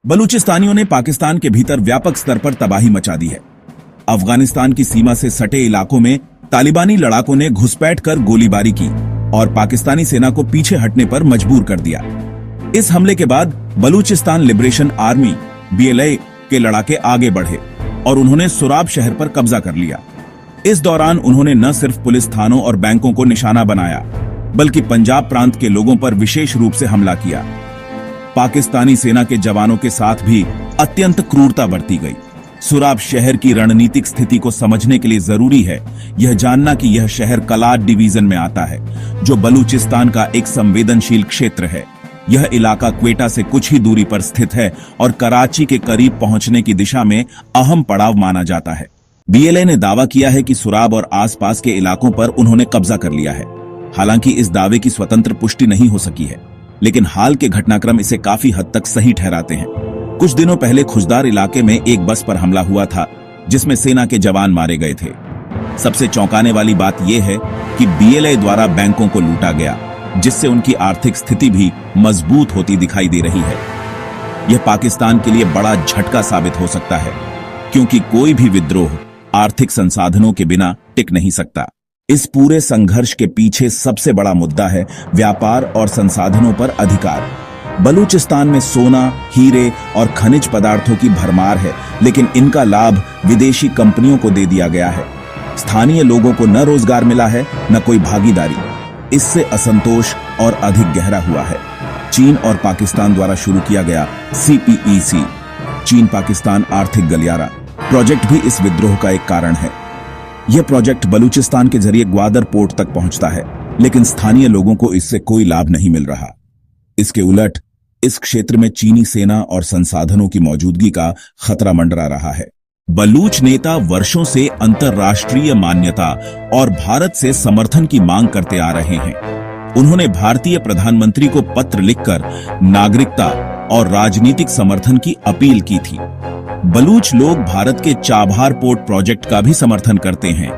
बलूचिस्तानियों ने पाकिस्तान के भीतर व्यापक स्तर पर तबाही मचा दी है। अफगानिस्तान की सीमा से सटे इलाकों में तालिबानी लड़ाकों ने घुसपैठ कर गोलीबारी की और पाकिस्तानी सेना को पीछे हटने पर मजबूर कर दिया। इस हमले के बाद बलूचिस्तान लिबरेशन आर्मी BLA के लड़ाके आगे बढ़े और उन्होंने सुराब शहर पर कब्जा कर लिया। इस दौरान उन्होंने न सिर्फ पुलिस थानों और बैंकों को निशाना बनाया, बल्कि पंजाब प्रांत के लोगों पर विशेष रूप से हमला किया। पाकिस्तानी सेना के जवानों के साथ भी अत्यंत क्रूरता बरती गई। सुराब शहर की रणनीतिक स्थिति को समझने के लिए जरूरी है यह जानना कि यह शहर कलाट डिवीजन में आता है, जो बलूचिस्तान का एक संवेदनशील क्षेत्र है। यह इलाका क्वेटा से कुछ ही दूरी पर स्थित है और कराची के करीब पहुंचने की दिशा में अहम पड़ाव माना जाता है। BLA ने दावा किया है कि सुराब और आसपास के इलाकों पर उन्होंने कब्जा कर लिया है। हालांकि इस दावे की स्वतंत्र पुष्टि नहीं हो सकी है, लेकिन हाल के घटनाक्रम इसे काफी हद तक सही ठहराते हैं। कुछ दिनों पहले खुजदार इलाके में एक बस पर हमला हुआ था, जिसमें सेना के जवान मारे गए थे। सबसे चौंकाने वाली बात यह है कि BLA द्वारा बैंकों को लूटा गया, जिससे उनकी आर्थिक स्थिति भी मजबूत होती दिखाई दे रही है। यह पाकिस्तान के लिए बड़ा झटका साबित हो सकता है, क्योंकि कोई भी विद्रोह आर्थिक संसाधनों के बिना टिक नहीं सकता। इस पूरे संघर्ष के पीछे सबसे बड़ा मुद्दा है व्यापार और संसाधनों पर अधिकार। बलूचिस्तान में सोना, हीरे और खनिज पदार्थों की भरमार है, लेकिन इनका लाभ विदेशी कंपनियों को दे दिया गया है। स्थानीय लोगों को न रोजगार मिला है, न कोई भागीदारी। इससे असंतोष और अधिक गहरा हुआ है। चीन और पाकिस्तान द्वारा शुरू किया गया CPEC, चीन पाकिस्तान आर्थिक गलियारा प्रोजेक्ट भी इस विद्रोह का एक कारण है। यह प्रोजेक्ट बलूचिस्तान के जरिए ग्वादर पोर्ट तक पहुंचता है, लेकिन स्थानीय लोगों को इससे कोई लाभ नहीं मिल रहा। इसके उलट इस क्षेत्र में चीनी सेना और संसाधनों की मौजूदगी का खतरा मंडरा रहा है। बलूच नेता वर्षों से अंतर्राष्ट्रीय मान्यता और भारत से समर्थन की मांग करते आ रहे हैं। उन्होंने भारतीय प्रधानमंत्री को पत्र लिखकर नागरिकता और राजनीतिक समर्थन की अपील की थी। बलूच लोग भारत के चाबहार पोर्ट प्रोजेक्ट का भी समर्थन करते हैं,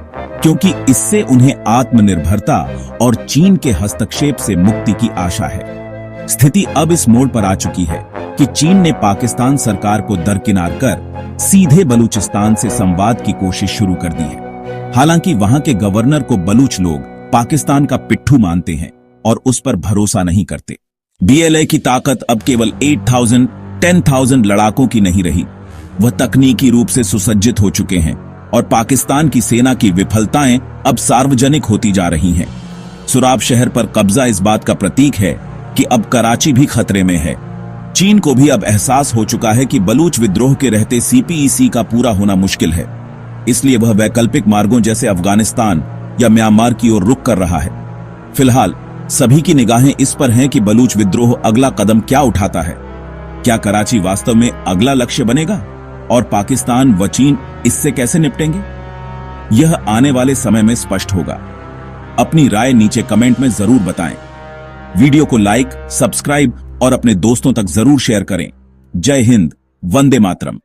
क्योंकि इससे उन्हें आत्मनिर्भरता और चीन के हस्तक्षेप से मुक्ति की आशा है। स्थिति अब इस मोड़ पर आ चुकी है कि चीन ने पाकिस्तान सरकार को दरकिनार कर सीधे बलूचिस्तान से संवाद की कोशिश शुरू कर दी है। हालांकि वहां के गवर्नर को बलूच लोग पाकिस्तान का पिट्ठू मानते हैं और उस पर भरोसा नहीं करते। BLA की ताकत अब केवल 8,000, 10,000 लड़ाकों की नहीं रही। वह तकनीकी रूप से सुसज्जित हो चुके हैं और पाकिस्तान की सेना की विफलताएं अब सार्वजनिक होती जा रही हैं। सुराब शहर पर कब्जा इस बात का प्रतीक है कि अब कराची भी खतरे में है। चीन को भी अब एहसास हो चुका है कि बलूच विद्रोह के रहते CPEC का पूरा होना मुश्किल है। इसलिए वह वैकल्पिक मार्गों जैसे अफगानिस्तान या म्यांमार की ओर रुख कर रहा है। फिलहाल सभी की निगाहें इस पर हैं कि बलूच विद्रोह अगला कदम क्या उठाता है। क्या कराची वास्तव में अगला लक्ष्य बनेगा और पाकिस्तान व चीन इससे कैसे निपटेंगे? यह आने वाले समय में स्पष्ट होगा। अपनी राय नीचे कमेंट में जरूर बताएं। वीडियो को लाइक, सब्सक्राइब और अपने दोस्तों तक जरूर शेयर करें। जय हिंद, वंदे मातरम।